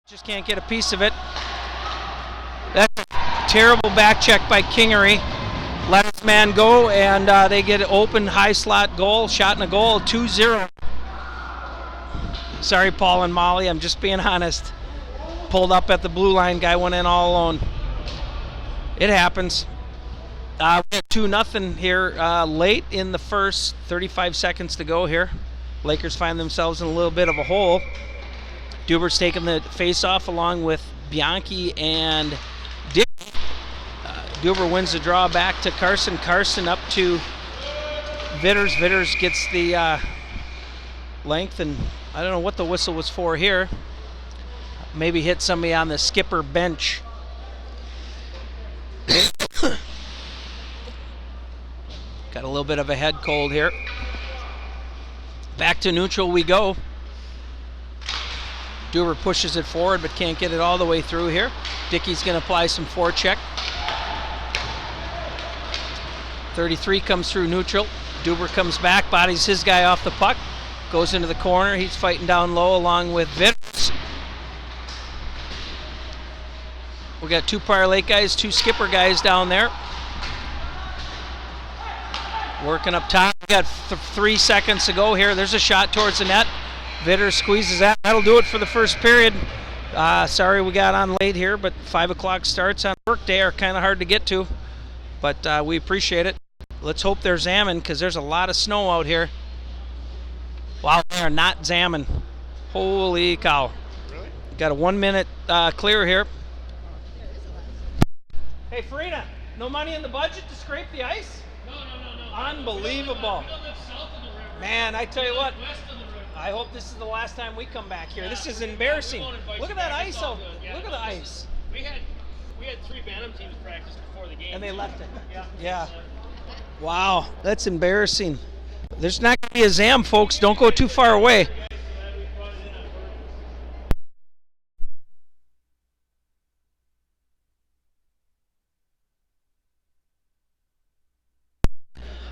Just can't get a piece of it. That's a terrible back check by Kingery. Let his man go, and they get an open high slot goal, shot in a goal, 2-0. Sorry, Paul and Molly, I'm just being honest. Pulled up at the blue line, guy went in all alone. It happens. We have 2-0 here late in the first, 35 seconds to go here. Lakers find themselves in a little bit of a hole. Duber's taking the face-off along with Bianchi and Dick. Duber wins the draw back to Carson. Carson up to Vitters. Vitters gets the length, and I don't know what the whistle was for here. Maybe hit somebody on the skipper bench. Got a little bit of a head cold here. Back to neutral we go. Duber pushes it forward but can't get it all the way through here. Dickey's going to apply some forecheck. 33 comes through neutral. Duber comes back, bodies his guy off the puck. Goes into the corner. He's fighting down low along with Vitters. We got two Prior Lake guys, two Skipper guys down there. Working up top. We got 3 seconds to go here. There's a shot towards the net. Vitters squeezes that. That'll do it for the first period. Sorry we got on late here, but 5 o'clock starts on work day are kind of hard to get to. But we appreciate it. Let's hope they're zamming, because there's a lot of snow out here. Wow, they are not zamming. Holy cow. Really? Got a 1 minute clear here. Hey, Farina, no money in the budget to scrape the ice? No. Unbelievable. We don't live south of the river. Man, I tell you what, West of the river. I hope this is the last time we come back here. This is embarrassing. Look at that ice out. Look at the ice. We had 3 Bantam teams practice before the game. And they left it. Yeah. Wow, that's embarrassing. There's not going to be a zam, folks. Don't go too far away.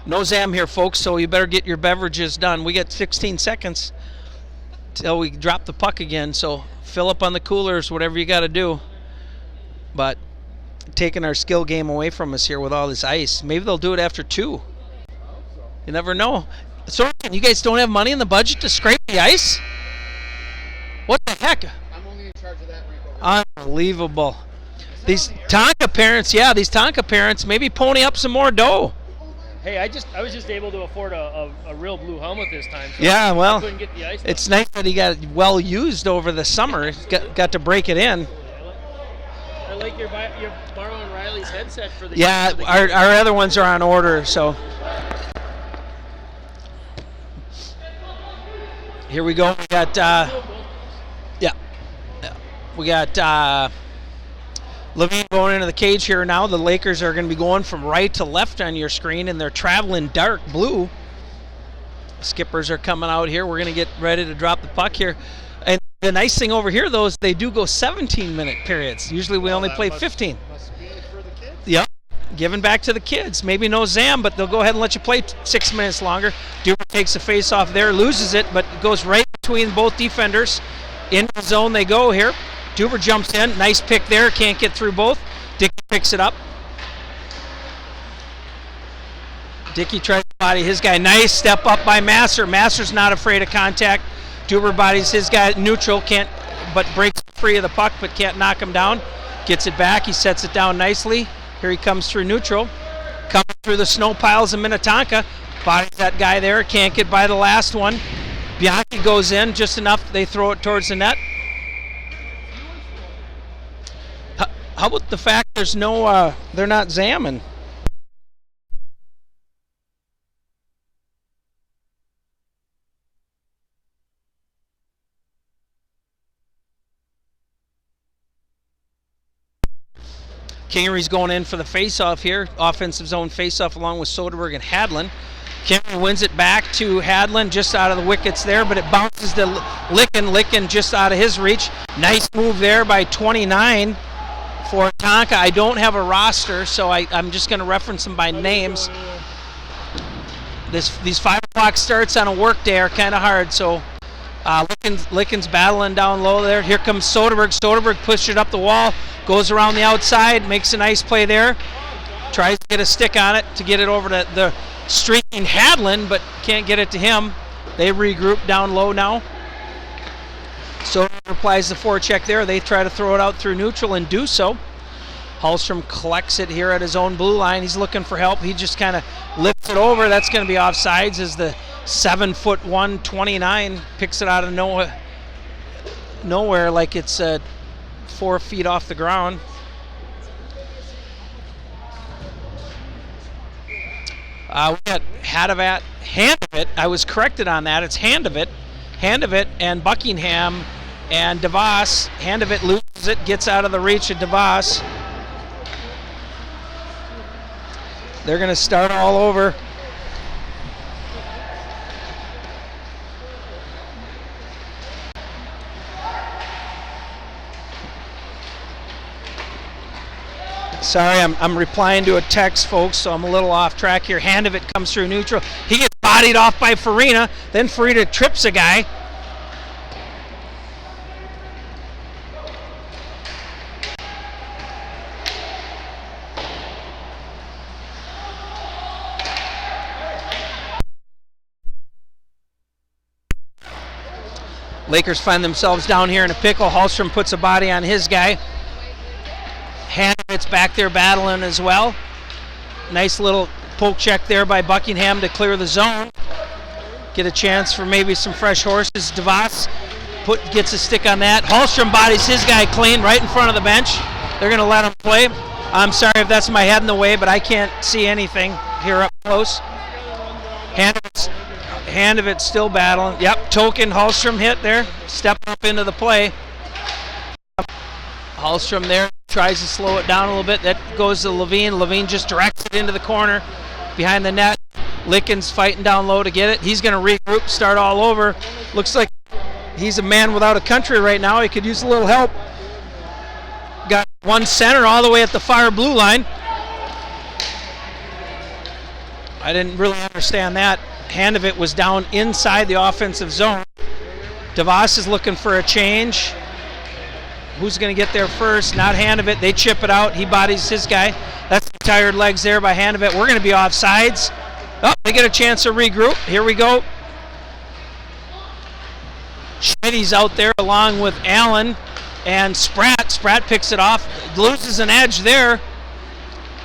No zam here, folks, so you better get your beverages done. We got 16 seconds till we drop the puck again, so fill up on the coolers, whatever you got to do. But taking our skill game away from us here with all this ice. Maybe they'll do it after 2. You never know. So you guys don't have money in the budget to scrape the ice? What the heck? I'm only in charge of that rink. Unbelievable. These Tonka parents, maybe pony up some more dough. Hey, I was just able to afford a real blue helmet this time. So Yeah, well, I couldn't get the ice. It's nice that he got well used over the summer. Got to break it in. I like you're borrowing Riley's headset for the. Yeah, for the our other ones are on order, so. Here we go. We got we got Levine going into the cage here now. The Lakers are going to be going from right to left on your screen, and they're traveling dark blue. Skippers are coming out here. We're going to get ready to drop the puck here. And the nice thing over here, though, is they do go 17-minute periods. Usually we only play 15. Must be for the kids. Yep. Giving back to the kids. Maybe no zam, but they'll go ahead and let you play 6 minutes longer. Duber takes the face off there, loses it, but goes right between both defenders. In the zone they go here. Duber jumps in. Nice pick there. Can't get through both. Dickey picks it up. Dickey tries to body his guy. Nice step up by Masser. Masser's not afraid of contact. Duber bodies his guy neutral, but breaks free of the puck, but can't knock him down. Gets it back. He sets it down nicely. Here he comes through neutral. Coming through the snow piles of Minnetonka. Bodies that guy there. Can't get by the last one. Bianchi goes in just enough. They throw it towards the net. How about the fact there's no, they're not zamming? Kingery's going in for the face-off here. Offensive zone face-off along with Soderberg and Hadlin. Kingery wins it back to Hadlin just out of the wickets there, but it bounces to Licken just out of his reach. Nice move there by 29 for Tonka. I don't have a roster, so I'm just going to reference them by names. These 5 o'clock starts on a work day are kind of hard, so Licken's battling down low there. Here comes Soderberg. Soderberg pushed it up the wall, goes around the outside, makes a nice play there. Tries to get a stick on it to get it over to the streaking Hadlin, but can't get it to him. They regroup down low now. Soderberg applies the forecheck there. They try to throw it out through neutral and do so. Hallstrom collects it here at his own blue line. He's looking for help. He just kind of lifts it over. That's going to be offsides as the 7'1", 29 picks it out of nowhere like it's 4 feet off the ground. We got Handovit. I was corrected on that. It's Handovit and Buckingham and DeVos. Handovit loses it, gets out of the reach of DeVos. They're going to start all over. Sorry, I'm replying to a text, folks, so I'm a little off track here. Handovit comes through neutral. He gets bodied off by Farina. Then Farina trips a guy. Lakers find themselves down here in a pickle. Hallstrom puts a body on his guy. Handovit's back there battling as well. Nice little poke check there by Buckingham to clear the zone. Get a chance for maybe some fresh horses. DeVos gets a stick on that. Hallstrom bodies his guy clean right in front of the bench. They're going to let him play. I'm sorry if that's my head in the way, but I can't see anything here up close. Handovit's still battling. Yep, token Hallstrom hit there. Stepping up into the play. Hallstrom there tries to slow it down a little bit. That goes to Levine. Levine just directs it into the corner behind the net. Licken's fighting down low to get it. He's going to regroup, start all over. Looks like he's a man without a country right now. He could use a little help. Got one center all the way at the far blue line. I didn't really understand that. Handovit was down inside the offensive zone. DeVos is looking for a change. Who's going to get there first? Not Handovit. They chip it out. He bodies his guy. That's the tired legs there by Handovit. We're going to be offsides. Oh, they get a chance to regroup. Here we go. Schmidt's out there along with Allen and Spratt. Spratt picks it off. Loses an edge there.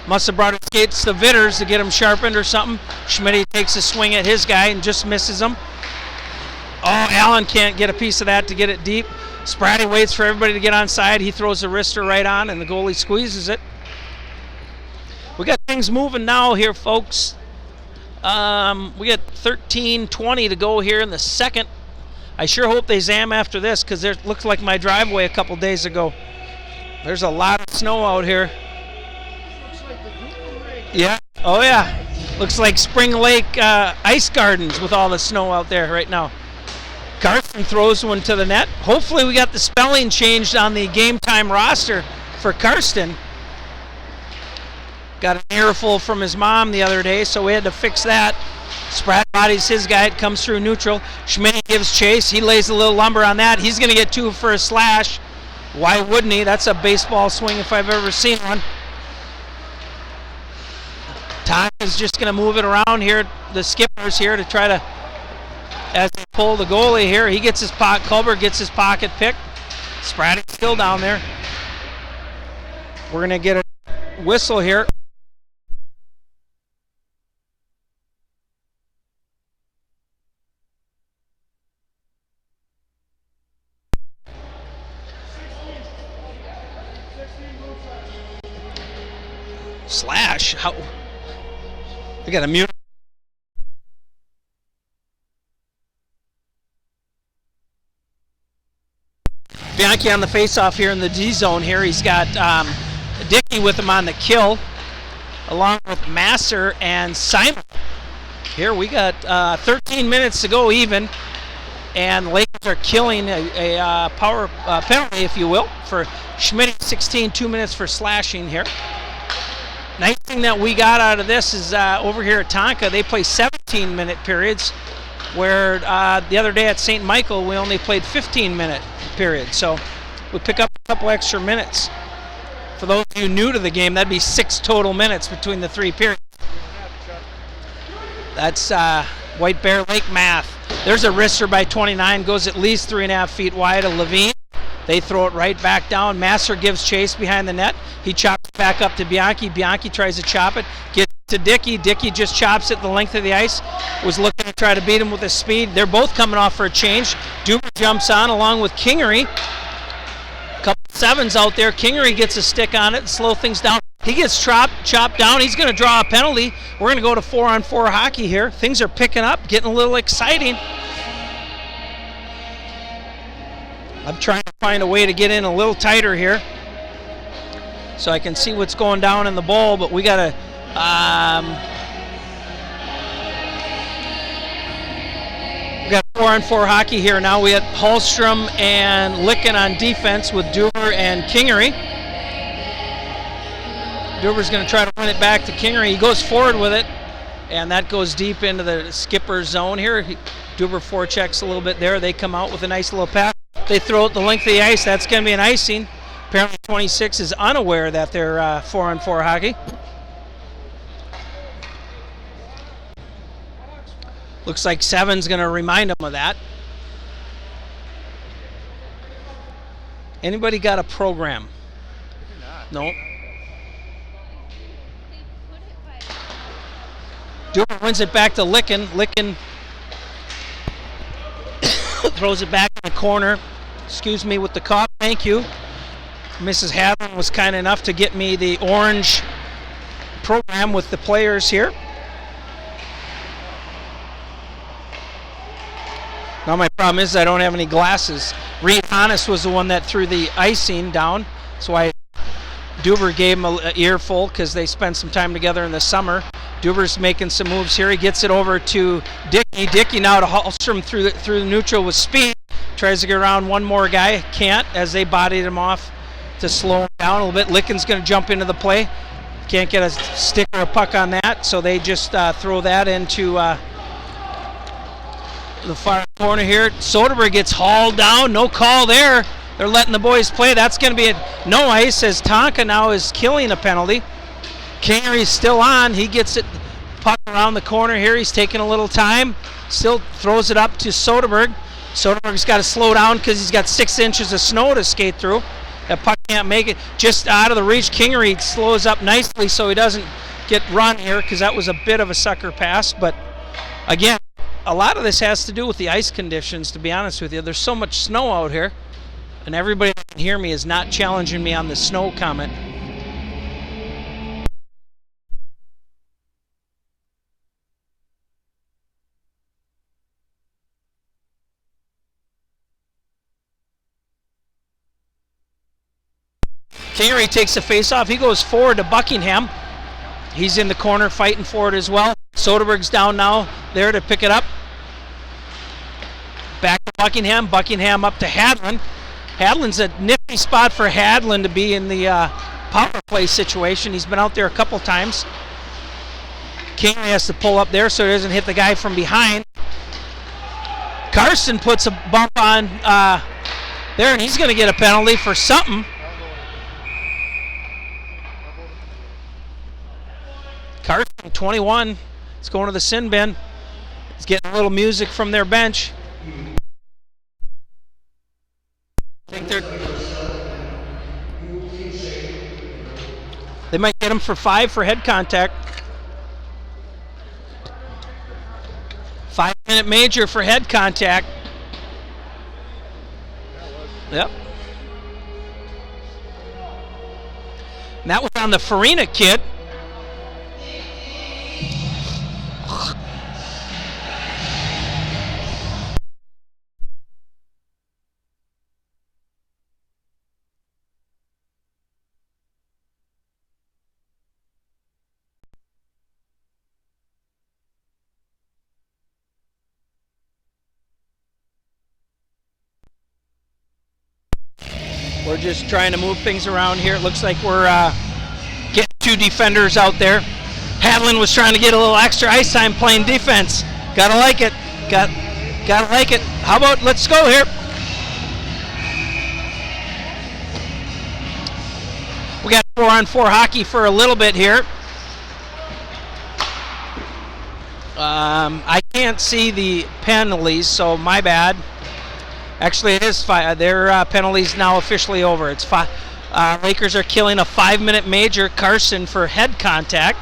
Must have brought his skates to Vitters to get him sharpened or something. Schmidt takes a swing at his guy and just misses him. Oh, Allen can't get a piece of that to get it deep. Spratty waits for everybody to get on side. He throws the wrister right on, and the goalie squeezes it. We got things moving now here, folks. We got 13:20 to go here in the second. I sure hope they zam after this because it looks like my driveway a couple days ago. There's a lot of snow out here. Yeah. Oh, yeah. Looks like Spring Lake ice gardens with all the snow out there right now. Karsten throws one to the net. Hopefully we got the spelling changed on the game time roster for Karsten. Got an earful from his mom the other day, so we had to fix that. Spratt bodies his guy. It comes through neutral. Schmidt gives chase. He lays a little lumber on that. He's going to get 2 for a slash. Why wouldn't he? That's a baseball swing if I've ever seen one. Tom is just going to move it around here. The skipper's here to try to, as they pull the goalie here, he gets his pocket. Culber gets his pocket picked. Spratty's still down there. We're going to get a whistle here. Slash. How? We got a mute. Bianchi on the face-off here in the D zone here. He's got Dickey with him on the kill, along with Masser and Simon. Here we got 13 minutes to go even, and Lakers are killing a power penalty, if you will, for Schmidt. 16, 2 minutes for slashing here. Nice thing that we got out of this is over here at Tonka, they play 17-minute periods. where the other day at St. Michael we only played 15-minute period. So we pick up a couple extra minutes. For those of you new to the game, that'd be 6 total minutes between the 3 periods. That's White Bear Lake math. There's a wrister by 29, goes at least 3.5 feet wide of Levine. They throw it right back down. Masser gives chase behind the net. He chops back up to Bianchi. Bianchi tries to chop it. Gets to Dickey. Dickey just chops it the length of the ice. Was looking to try to beat him with his speed. They're both coming off for a change. Duber jumps on along with Kingery. Couple sevens out there. Kingery gets a stick on it and slow things down. He gets chopped down. He's going to draw a penalty. We're going to go to 4-on-4 hockey here. Things are picking up, getting a little exciting. I'm trying to find a way to get in a little tighter here so I can see what's going down in the bowl, but we got to we got 4-on-4 hockey here now. We got Hallstrom and Licken on defense with Duber and Kingery. Duber's going to try to run it back to Kingery. He goes forward with it, and that goes deep into the skipper's zone here. Duber forechecks a little bit there. They come out with a nice little pass. They throw it the length of the ice. That's going to be an icing. Apparently 26 is unaware that they're 4-on-4 hockey. Looks like 7's going to remind them of that. Anybody got a program? No. Duber wins it back to Licken. Licken throws it back in the corner. Excuse me with the cough. Thank you. Mrs. Hadlin was kind enough to get me the orange program with the players here. Now my problem is I don't have any glasses. Reed Hannes was the one that threw the icing down. That's why Duber gave him an earful, because they spent some time together in the summer. Duber's making some moves here. He gets it over to Dickey. Dickey now to Hallstrom through the neutral with speed. Tries to get around one more guy. Can't, as they bodied him off to slow him down a little bit. Licken's going to jump into the play. Can't get a stick or a puck on that, so they just throw that into the far corner here. Soderberg gets hauled down. No call there. They're letting the boys play. That's going to be no ice, as Tonka now is killing a penalty. Kingery's still on. He gets it puck around the corner here. He's taking a little time. Still throws it up to Soderberg. Soderberg's got to slow down because he's got 6 inches of snow to skate through. That puck can't make it. Just out of the reach. Kingery slows up nicely so he doesn't get run here, because that was a bit of a sucker pass. But again, a lot of this has to do with the ice conditions, to be honest with you. There's so much snow out here, and everybody that can hear me is not challenging me on the snow comment. Kingery takes the face-off. He goes forward to Buckingham. He's in the corner fighting for it as well. Soderberg's down now there to pick it up. Back to Buckingham. Buckingham up to Hadlin. Hadlin's a nifty spot for Hadlin to be in the power play situation. He's been out there a couple times. Kingery has to pull up there so he doesn't hit the guy from behind. Carson puts a bump on there, and he's going to get a penalty for something. Carson, 21, is going to the sin bin. He's getting a little music from their bench. I think they might get him for 5 for head contact. 5-minute major for head contact. Yep. And that was on the Farina kid. We're just trying to move things around here. It looks like we're getting 2 defenders out there. Hadlin was trying to get a little extra ice time playing defense. Gotta like it. Got Gotta like it. How about let's go here. We got 4-on-4 hockey for a little bit here. I can't see the penalties, so my bad. Actually, it is their penalties now officially over. It's Lakers are killing a 5-minute major. Carson for head contact.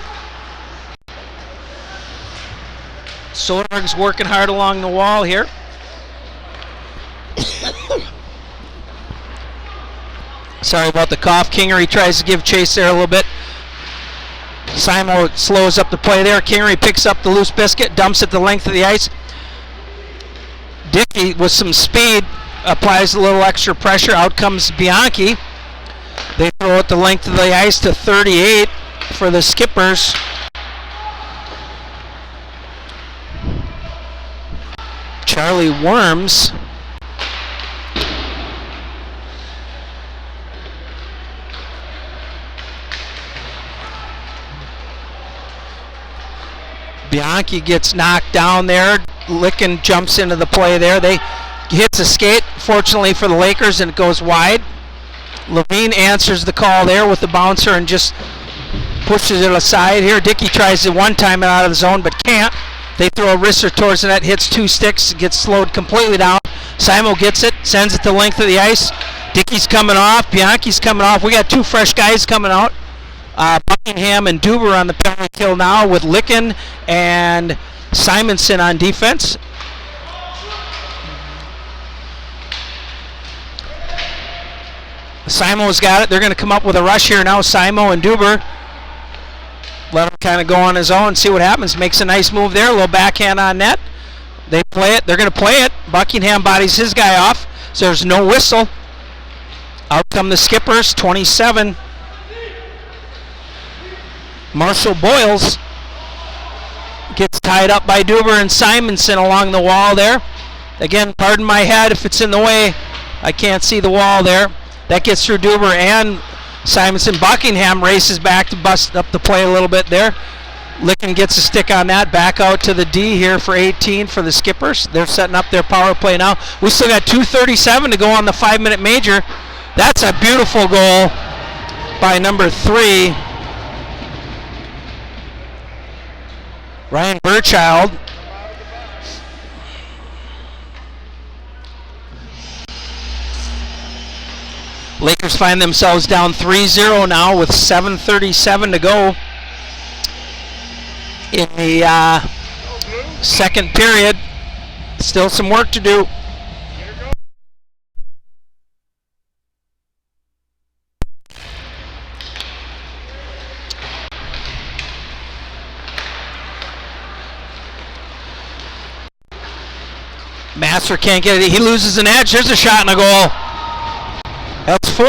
Soderberg's working hard along the wall here. Sorry about the cough. Kingery tries to give chase there a little bit. Simo slows up the play there. Kingery picks up the loose biscuit, dumps it the length of the ice. Dickey with some speed applies a little extra pressure. Out comes Bianchi. They throw it the length of the ice to 38 for the Skippers. Charlie Worms. Bianchi gets knocked down there. Licken jumps into the play there. They hits a skate, fortunately for the Lakers, and it goes wide. Levine answers the call there with the bouncer and just pushes it aside here. Dickey tries to one-time it out of the zone but can't. They throw a wrister towards the net, hits 2 sticks, gets slowed completely down. Simo gets it, sends it the length of the ice. Dickey's coming off, Bianchi's coming off. We got 2 fresh guys coming out. Buckingham and Duber on the penalty kill now with Licken and Simonson on defense. Simo's got it. They're going to come up with a rush here now. Simo and Duber. Let him kind of go on his own, see what happens. Makes a nice move there. A little backhand on net. They play it. They're going to play it. Buckingham bodies his guy off. So there's no whistle. Out come the Skippers, 27. Marshall Boyles gets tied up by Duber and Simonson along the wall there. Again, pardon my head if it's in the way. I can't see the wall there. That gets through Duber and Simonson. Buckingham races back to bust up the play a little bit there. Licken gets a stick on that. Back out to the D here for 18 for the Skippers. They're setting up their power play now. We still got 2:37 to go on the 5-minute major. That's a beautiful goal by number 3. Ryan Burchild. Lakers find themselves down 3-0 now with 7:37 to go in the second period. Still some work to do. Master can't get it. He loses an edge. There's a shot and a goal. That's 4.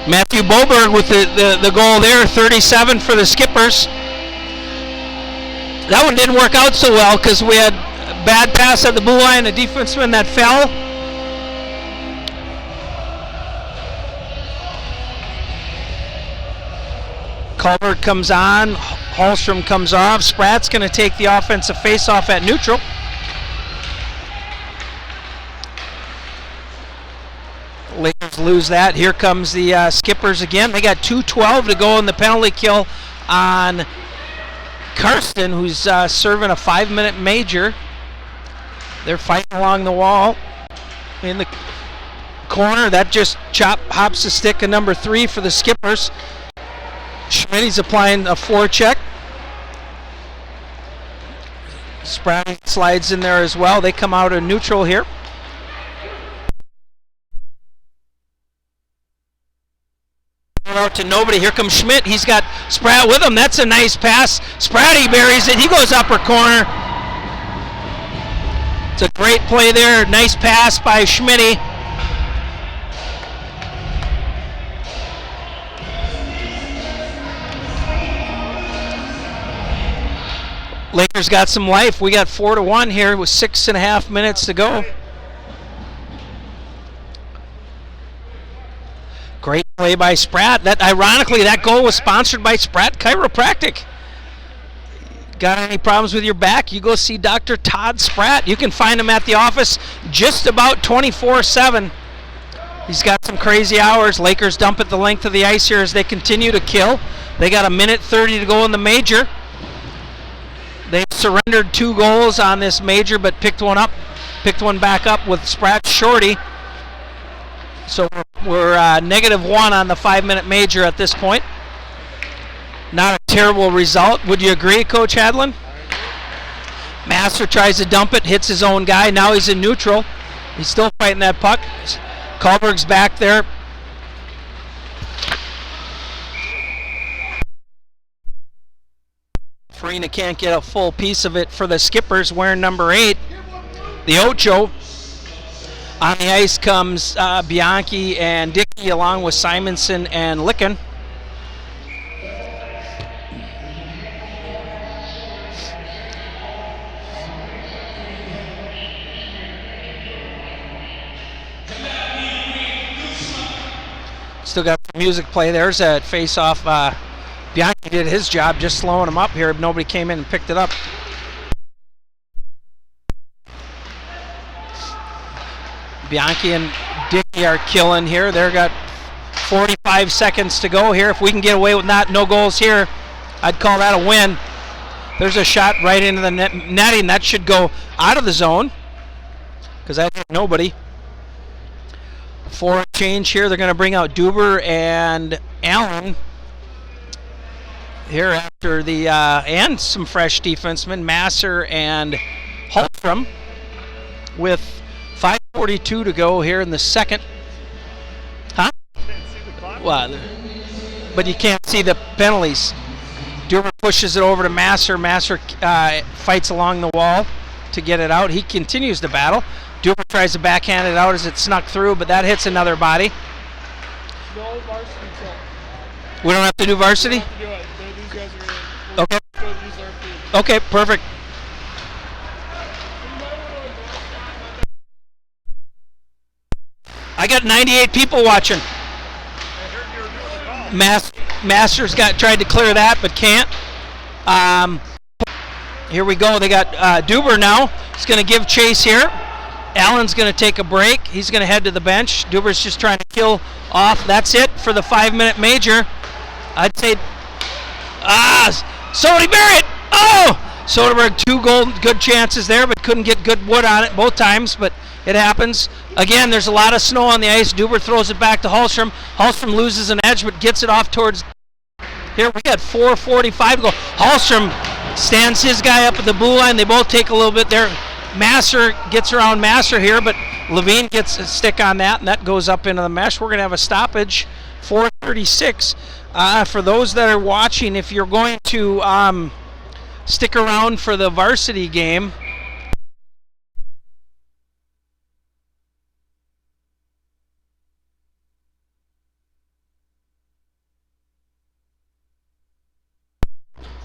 Matthew Boberg with the goal there, 37 for the Skippers. That one didn't work out so well because we had a bad pass at the blue line, a defenseman that fell. Culbert comes on, Hallstrom comes off. Spratt's going to take the offensive face-off at neutral. Lakers lose that. Here comes the Skippers again. They got 2:12 to go in the penalty kill on Karsten, who's serving a 5-minute major. They're fighting along the wall in the corner. That just hops the stick of number 3 for the Skippers. Schmitty's applying a forecheck. Spratt slides in there as well. They come out of neutral here. Out to nobody. Here comes Schmidt. He's got Spratt with him. That's a nice pass. Spratty buries it. He goes upper corner. It's a great play there. Nice pass by Schmitty. Lakers got some life. We got 4-1 here with 6.5 minutes to go. Great play by Spratt. That ironically, that goal was sponsored by Spratt Chiropractic. Got any problems with your back? You go see Dr. Todd Spratt. You can find him at the office just about 24/7. He's got some crazy hours. Lakers dump at the length of the ice here as they continue to kill. They got a minute 30 to go in the major. They've surrendered 2 goals on this major, but picked one back up with Spratt shorty. So we're -1 on the 5-minute major at this point. Not a terrible result. Would you agree, Coach Hadlin? Master tries to dump it, hits his own guy. Now he's in neutral. He's still fighting that puck. Kalberg's back there. Farina can't get a full piece of it for the Skippers wearing number 8. The Ocho. On the ice comes Bianchi and Dickey along with Simonson and Licken. Still got the music play. There's a face-off. Bianchi did his job just slowing him up here. Nobody came in and picked it up. Bianchi and Dickey are killing here. They've got 45 seconds to go here. If we can get away with no goals here, I'd call that a win. There's a shot right into the netting. That should go out of the zone because I hit nobody. For a change here, they're going to bring out Duber and Allen here after the and some fresh defensemen, Masser and Holstrom, with 5:42 to go here in the second. Huh? Well, but you can't see the penalties. Duber pushes it over to Masser. Masser fights along the wall to get it out. He continues to battle. Duber tries to backhand it out as it snuck through, but that hits another body. No varsity tilt. We don't have to do varsity? We don't have to do it. These guys are Okay. go use our feet. Okay, perfect. I got 98 people watching. Masters tried to clear that, but can't. Here we go. They got Duber now. He's going to give chase here. Allen's going to take a break. He's going to head to the bench. Duber's just trying to kill off. That's it for the 5-minute major. I'd say, Sody Barrett! Oh! Soderberg, 2 good chances there, but couldn't get good wood on it both times, but it happens. Again, there's a lot of snow on the ice. Duber throws it back to Holstrom. Holstrom loses an edge, but gets it off towards... Here we got 4:45 to go. Holstrom stands his guy up at the blue line. They both take a little bit there. Masser gets around Masser here, but Levine gets a stick on that, and that goes up into the mesh. We're going to have a stoppage, 4:36. For those that are watching, if you're going to stick around for the varsity game,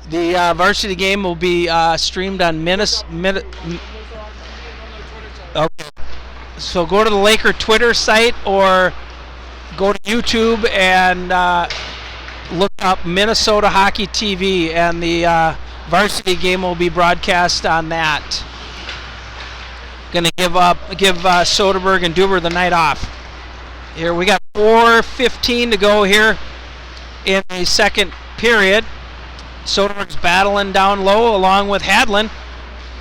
the varsity game will be streamed on Okay. So go to the Laker Twitter site or go to YouTube and look up Minnesota Hockey TV, and the varsity game will be broadcast on that. Going to give Soderberg and Duber the night off. Here we got 4:15 to go here in the second period. Soderberg's battling down low along with Hadlin.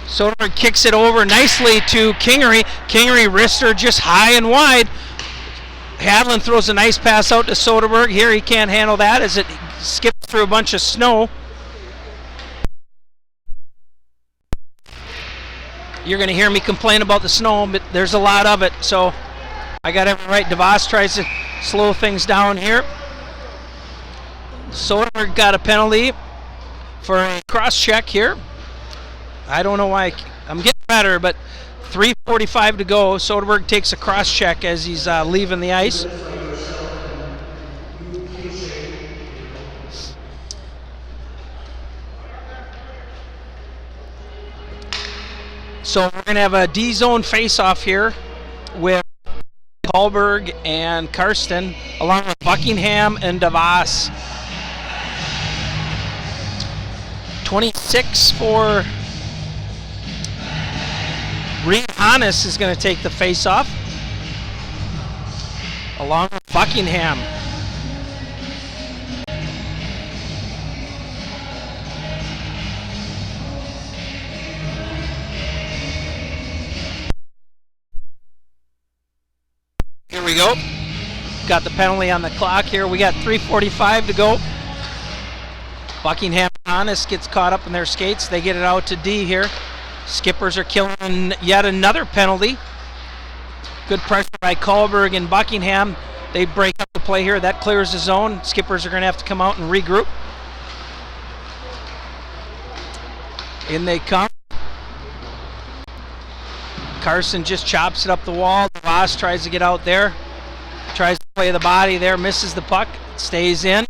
Soderberg kicks it over nicely to Kingery. Kingery wrister just high and wide. Hadlin throws a nice pass out to Soderberg. Here he can't handle that as it skips through a bunch of snow. You're going to hear me complain about the snow, but there's a lot of it, so I got everything right. DeVos tries to slow things down here. Soderberg got a penalty for a cross check here. I don't know why. I'm getting better, but 3:45 to go. Soderberg takes a cross check as he's leaving the ice. So we're going to have a D-zone face-off here with Hallberg and Karsten, along with Buckingham and DeVos. 26 for Reed Hannes is going to take the face-off, along with Buckingham. Here we go. Got the penalty on the clock here. We got 3:45 to go. Buckingham Hannes gets caught up in their skates. They get it out to D here. Skippers are killing yet another penalty. Good pressure by Kohlberg and Buckingham. They break up the play here. That clears the zone. Skippers are going to have to come out and regroup. In they come. Carson just chops it up the wall. Voss tries to get out there. Tries to play the body there. Misses the puck. Stays in.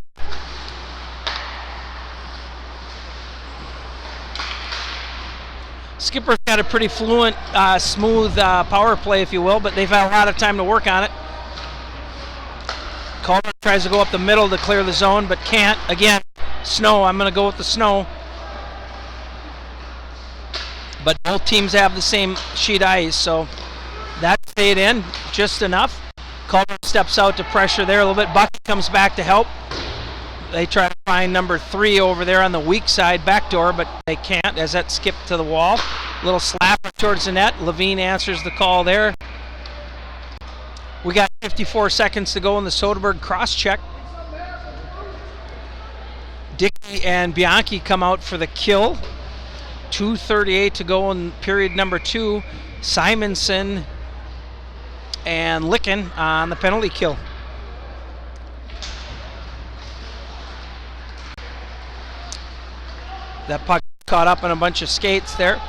Skipper's got a pretty fluent, smooth power play, if you will, but they've had a lot of time to work on it. Calder tries to go up the middle to clear the zone, but can't. Again, snow. I'm going to go with the snow. But both teams have the same sheet ice, so that stayed in just enough. Calder steps out to pressure there a little bit. Bucky comes back to help. They try to find number 3 over there on the weak side, backdoor, but they can't as that skipped to the wall. Little slapper towards the net. Levine answers the call there. We got 54 seconds to go in the Soderberg cross-check. Dickey and Bianchi come out for the kill. 2:38 to go in period number 2. Simonson and Licken on the penalty kill. That puck caught up in a bunch of skates there.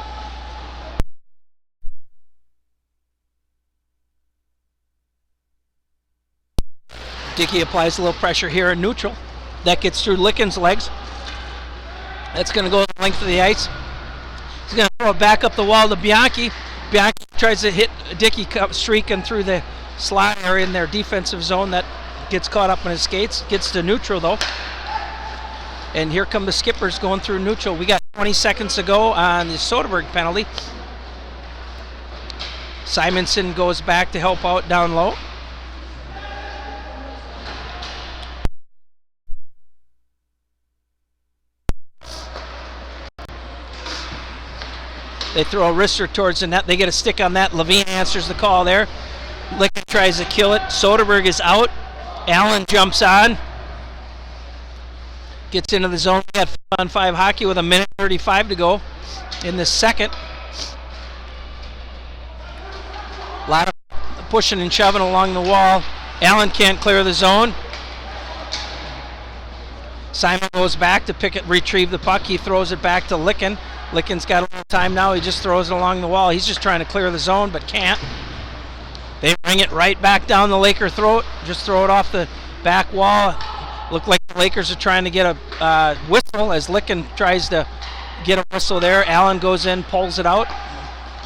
Dickey applies a little pressure here in neutral. That gets through Licken's legs. That's going to go the length of the ice. He's going to throw it back up the wall to Bianchi. Bianchi tries to hit Dickey streaking through the slot area in their defensive zone. That gets caught up in his skates. Gets to neutral though. And here come the Skippers going through neutral. We got 20 seconds to go on the Soderberg penalty. Simonson goes back to help out down low. They throw a wrister towards the net. They get a stick on that. Levine answers the call there. Licken tries to kill it. Soderberg is out. Allen jumps on. Gets into the zone. We got 5-on-5 hockey with 1:35 to go in the second. A lot of pushing and shoving along the wall. Allen can't clear the zone. Simon goes back to retrieve the puck. He throws it back to Licken. Licken's got a little time now. He just throws it along the wall. He's just trying to clear the zone, but can't. They bring it right back down the Laker throat. Just throw it off the back wall. Look like the Lakers are trying to get a whistle as Licken tries to get a whistle there. Allen goes in, pulls it out.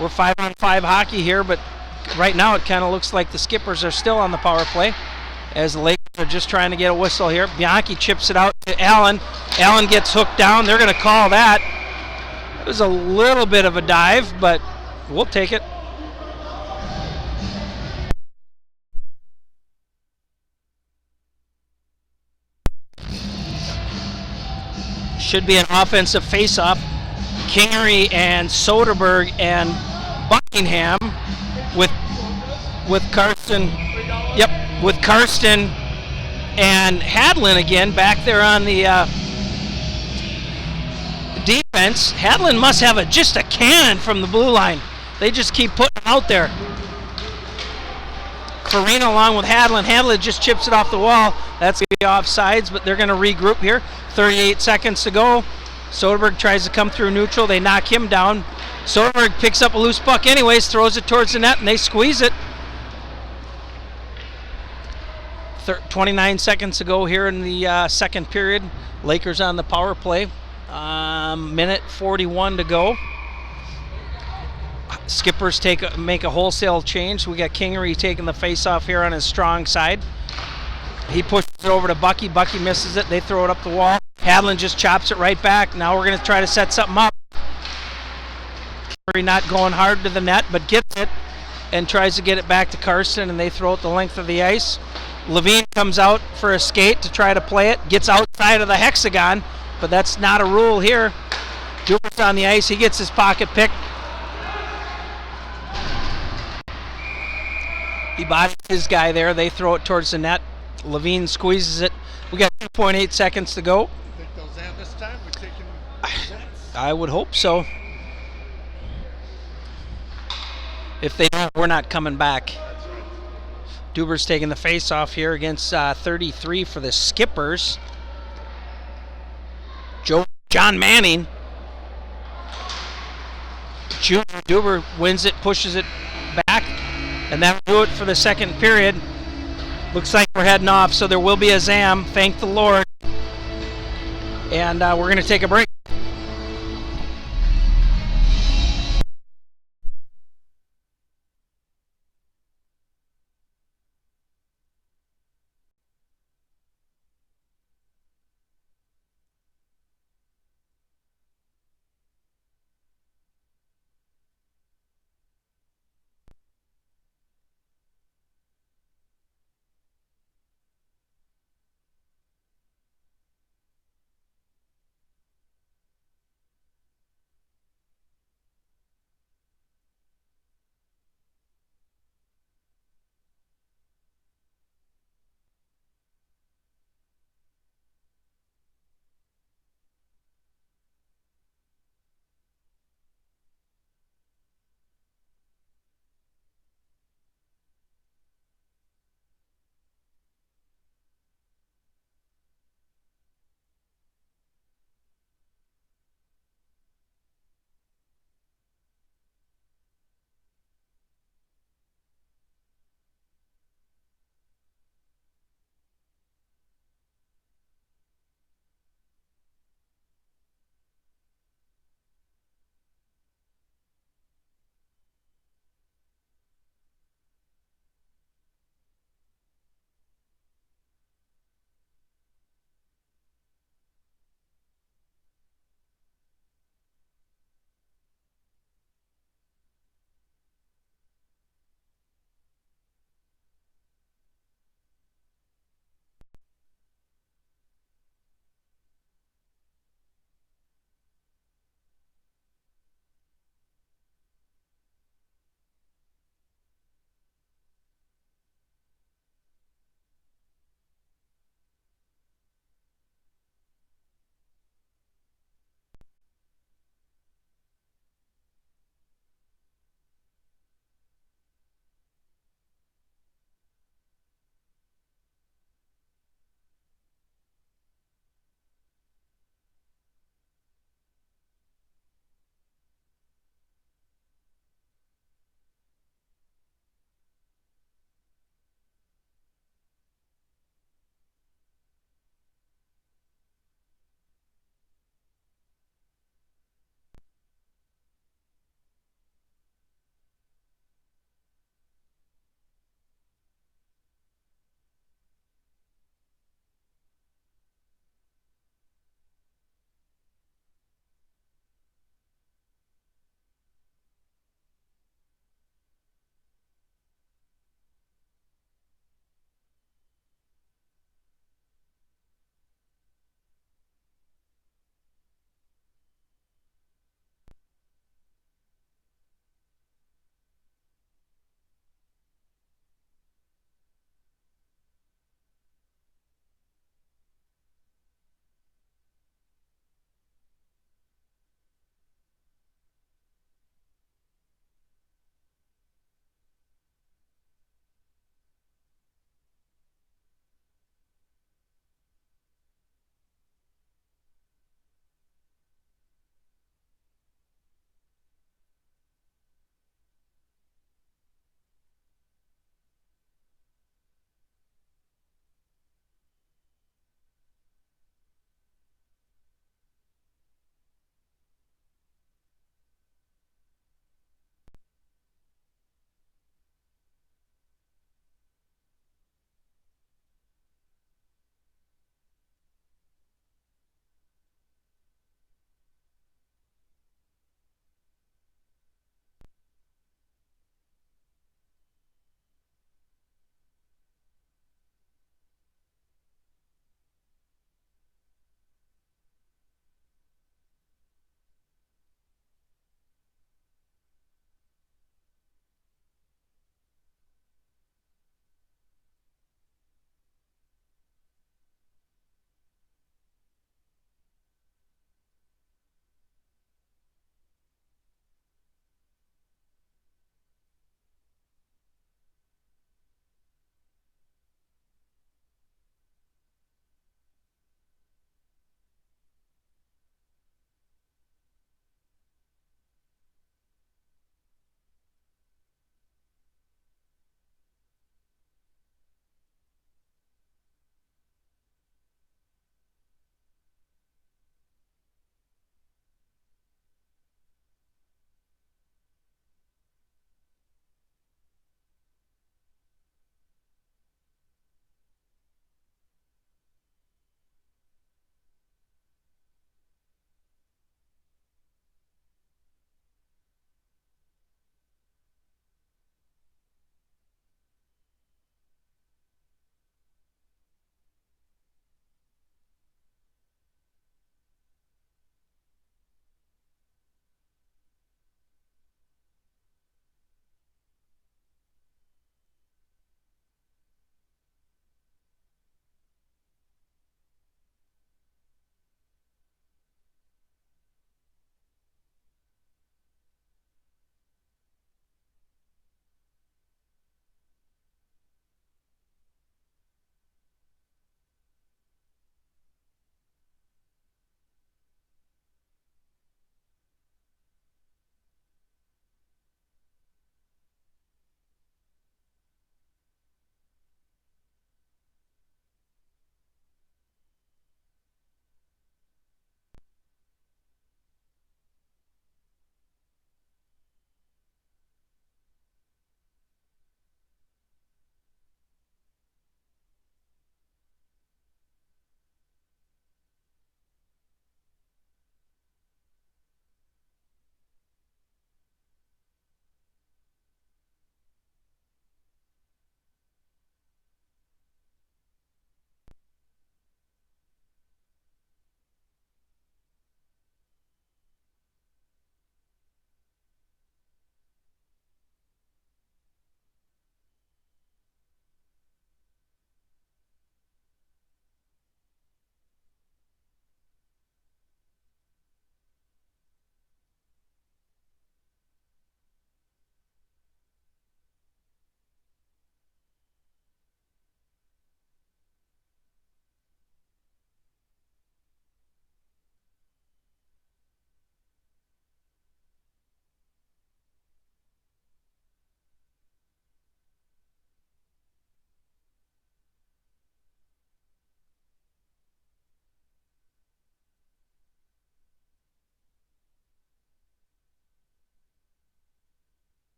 We're 5-on-5 hockey here, but right now it kind of looks like the Skippers are still on the power play as the Lakers are just trying to get a whistle here. Bianchi chips it out to Allen. Allen gets hooked down. They're going to call that. It was a little bit of a dive, but we'll take it. Should be an offensive face-off. Kingery and Soderberg and Buckingham with Karsten. Yep, with Karsten and Hadlin again back there on the defense. Hadlin must have just a cannon from the blue line. They just keep putting it out there. Farina along with Hadlin. Hadlin just chips it off the wall. That's the offsides, but they're going to regroup here. 38 seconds to go. Soderberg tries to come through neutral. They knock him down. Soderberg picks up a loose puck anyways, throws it towards the net, and they squeeze it. 29 seconds to go here in the second period. Lakers on the power play. Minute 41 to go. Skippers make a wholesale change. We got Kingery taking the face-off here on his strong side. He pushes it over to Bucky. Bucky misses it. They throw it up the wall. Hadlin just chops it right back. Now we're going to try to set something up. Curry not going hard to the net, but gets it and tries to get it back to Carson, and they throw it the length of the ice. Levine comes out for a skate to try to play it. Gets outside of the hexagon, but that's not a rule here. Duber's on the ice. He gets his pocket picked. He bodies his guy there. They throw it towards the net. Levine squeezes it. We got 2.8 seconds to go. Think they'll zam this time? We're taking minutes. I would hope so. If they don't, we're not coming back. That's right. Duber's taking the face off here against 33 for the Skippers. John Manning. Junior Duber wins it, pushes it back, and that'll do it for the second period. Looks like we're heading off, so there will be a zam. Thank the Lord. And we're going to take a break.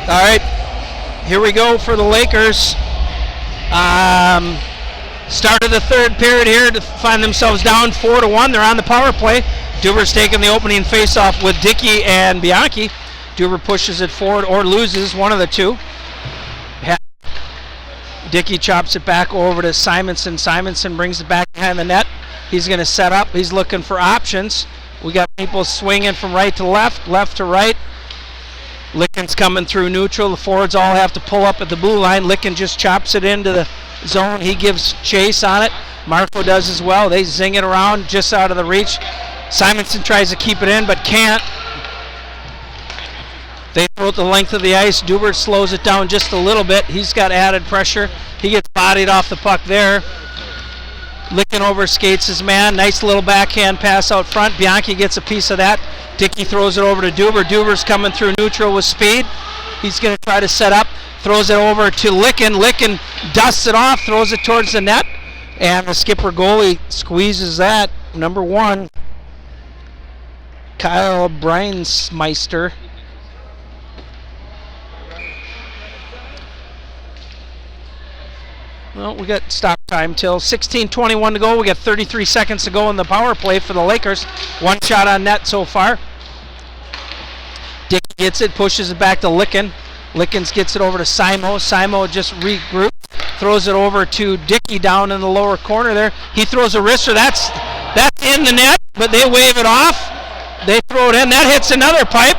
All right, here we go for the Lakers. Start of the third period here to find themselves down 4-1. They're on the power play. Duber's taking the opening faceoff with Dickey and Bianchi. Duber pushes it forward or loses, one of the two. Dickey chops it back over to Simonson. Simonson brings it back behind the net. He's going to set up. He's looking for options. We got people swinging from right to left, left to right. Licken's coming through neutral. The forwards all have to pull up at the blue line. Licken just chops it into the zone. He gives chase on it. Marco does as well. They zing it around just out of the reach. Simonson tries to keep it in but can't. They throw it the length of the ice. Duber slows it down just a little bit. He's got added pressure. He gets bodied off the puck there. Licken overskates his man. Nice little backhand pass out front. Bianchi gets a piece of that. Dickey throws it over to Duber. Duber's coming through neutral with speed. He's going to try to set up. Throws it over to Licken. Licken dusts it off, throws it towards the net. And the skipper goalie squeezes that. Number 1, Kyle Breinsmeister. Well, we got stop time till 16:21 to go. We got 33 seconds to go in the power play for the Lakers. One shot on net so far. Dick gets it, pushes it back to Licken. Lickens gets it over to Simo. Simo just regroups, throws it over to Dickey down in the lower corner there. He throws a wrister. That's in the net, but they wave it off. They throw it in. That hits another pipe.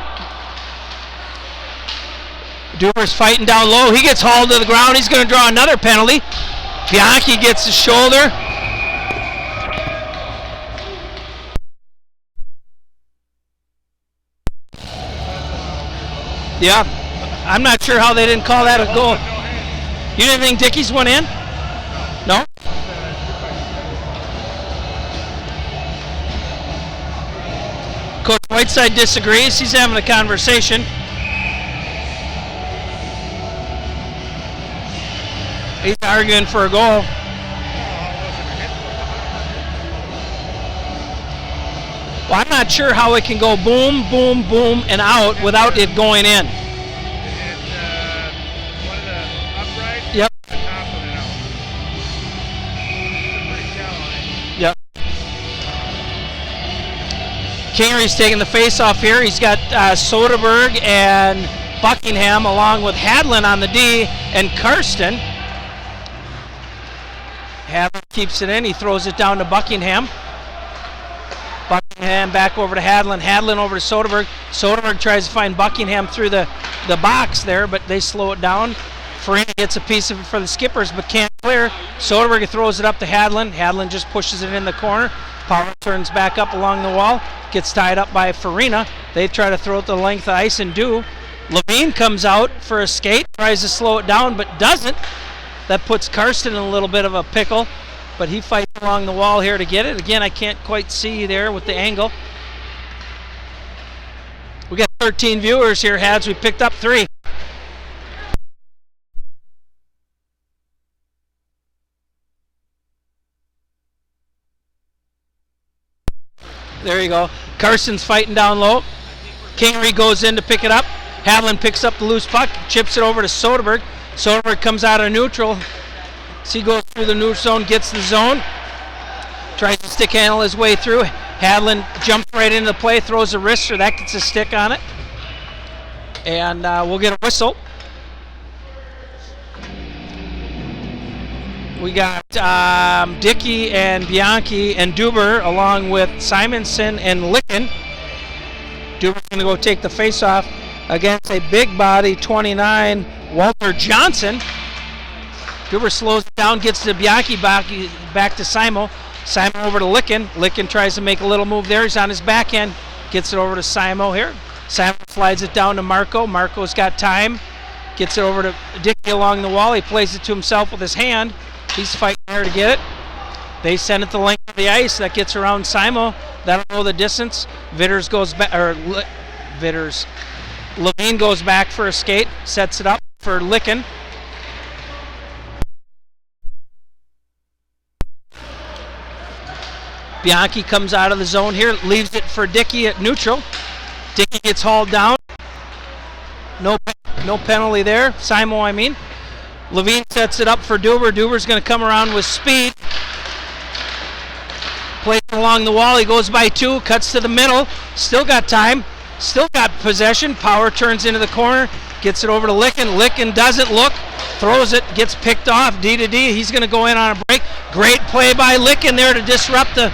Duber's fighting down low. He gets hauled to the ground. He's going to draw another penalty. Bianchi gets his shoulder. Yeah, I'm not sure how they didn't call that a goal. You didn't think Dickey's went in? No? Coach Whiteside disagrees. He's having a conversation. He's arguing for a goal. Well, I'm not sure how it can go boom, boom, boom, and out without it going in. One of the uprights. Yep. The top of it out. It's pretty shallow, eh? Yep. Kingery's taking the face-off here. He's got Soderberg and Buckingham along with Hadlin on the D and Karsten. Hadlin keeps it in. He throws it down to Buckingham. Buckingham back over to Hadlin. Hadlin over to Soderberg. Soderberg tries to find Buckingham through the box there, but they slow it down. Farina gets a piece of it for the Skippers, but can't clear. Soderberg throws it up to Hadlin. Hadlin just pushes it in the corner. Power turns back up along the wall. Gets tied up by Farina. They try to throw it the length of ice and do. Levine comes out for a skate. Tries to slow it down, but doesn't. That puts Karsten in a little bit of a pickle, but he fights along the wall here to get it. Again, I can't quite see there with the angle. We got 13 viewers here, Hads. We picked up 3. There you go. Karsten's fighting down low. Kingery goes in to pick it up. Hadlin picks up the loose puck, chips it over to Soderberg. Soderberg comes out of neutral. So he goes through the neutral zone, gets the zone. Tries to stick handle his way through. Hadlin jumps right into the play, throws a wrister. That gets a stick on it. And we'll get a whistle. We got Dickey and Bianchi and Duber along with Simonson and Licken. Duber's going to go take the face-off against a big body 29, Walter Johnson. Duber slows it down, gets to Bianchi, back to Simo. Simo over to Licken. Licken tries to make a little move there. He's on his backhand. Gets it over to Simo here. Simo slides it down to Marco. Marco's got time. Gets it over to Dickey along the wall. He plays it to himself with his hand. He's fighting there to get it. They send it the length of the ice. That gets around Simo. That'll go the distance. Vitters goes back, Levine goes back for a skate. Sets it up for Licken. Bianchi comes out of the zone here, leaves it for Dickey at neutral. Dickey gets hauled down. No No penalty there. Simo, I mean. Levine sets it up for Duber. Duber's going to come around with speed. Plays along the wall. He goes by 2. Cuts to the middle. Still got time. Still got possession. Power turns into the corner. Gets it over to Licken. Licken doesn't look. Throws it. Gets picked off. D to D. He's going to go in on a break. Great play by Licken there to disrupt the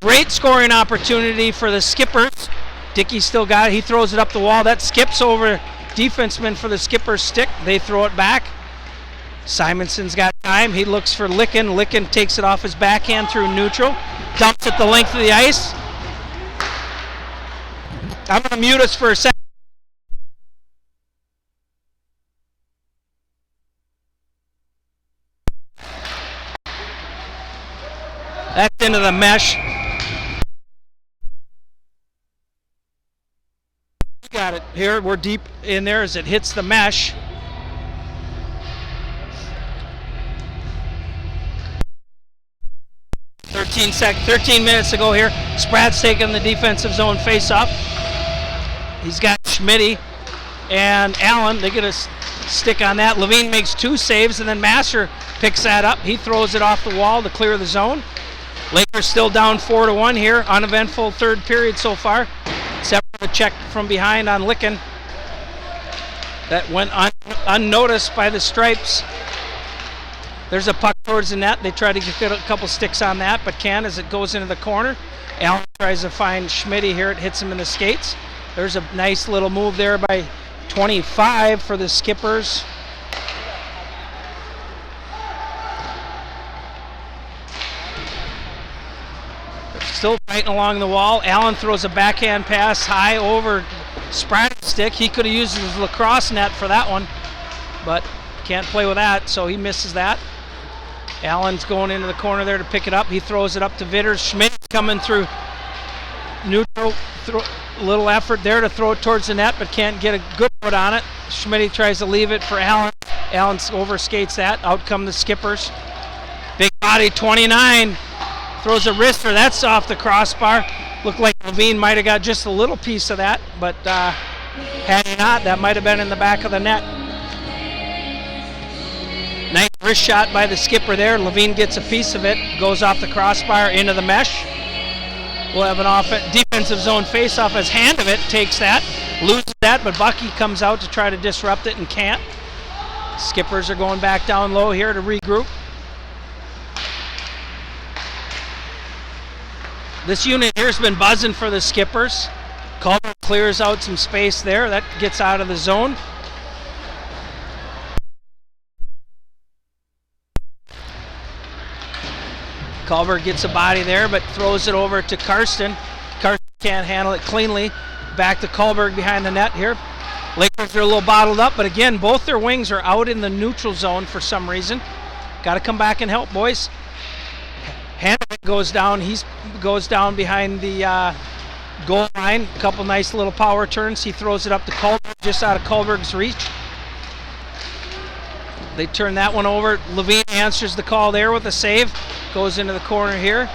great scoring opportunity for the Skippers. Dickey still got it. He throws it up the wall. That skips over defenseman for the Skippers' stick. They throw it back. Simonson's got time. He looks for Licken. Licken takes it off his backhand through neutral. Dumps it the length of the ice. I'm going to mute us for a second. That's into the mesh. Got it here. We're deep in there as it hits the mesh. Thirteen minutes to go here. Spratt's taking the defensive zone face-off. He's got Schmitty and Allen. They get a stick on that. Levine makes 2 saves, and then Master picks that up. He throws it off the wall to clear the zone. Lakers still down 4-1 here. Uneventful third period so far, except for the check from behind on Licken. That went unnoticed by the Stripes. There's a puck towards the net. They try to get a couple sticks on that, but can't as it goes into the corner. Allen tries to find Schmitty here. It hits him in the skates. There's a nice little move there by 25 for the Skippers. They're still fighting along the wall. Allen throws a backhand pass high over Spratt's stick. He could have used his lacrosse net for that one, but can't play with that, so he misses that. Allen's going into the corner there to pick it up. He throws it up to Vitters. Schmidt's coming through neutral. A little effort there to throw it towards the net, but can't get a good foot on it. Schmidt tries to leave it for Allen. Allen overskates that. Out come the Skippers. Big body, 29. Throws a wrister. That's off the crossbar. Looked like Levine might have got just a little piece of that, but had he not, that might have been in the back of the net. Nice wrist shot by the Skipper there. Levine gets a piece of it, goes off the crossbar into the mesh. We'll have an defensive zone face-off as Hand of It takes that, loses that, but Bucky comes out to try to disrupt it and can't. Skippers are going back down low here to regroup. This unit here has been buzzing for the Skippers. Culver clears out some space there. That gets out of the zone. Culver gets a body there, but throws it over to Karsten. Karsten can't handle it cleanly. Back to Kullberg behind the net here. Lakers are a little bottled up, but again, both their wings are out in the neutral zone for some reason. Got to come back and help, boys. Hanneman goes down. He goes down behind the goal line. A couple nice little power turns. He throws it up to Kullberg, just out of Kullberg's reach. They turn that one over. Levine answers the call there with a save. Goes into the corner here.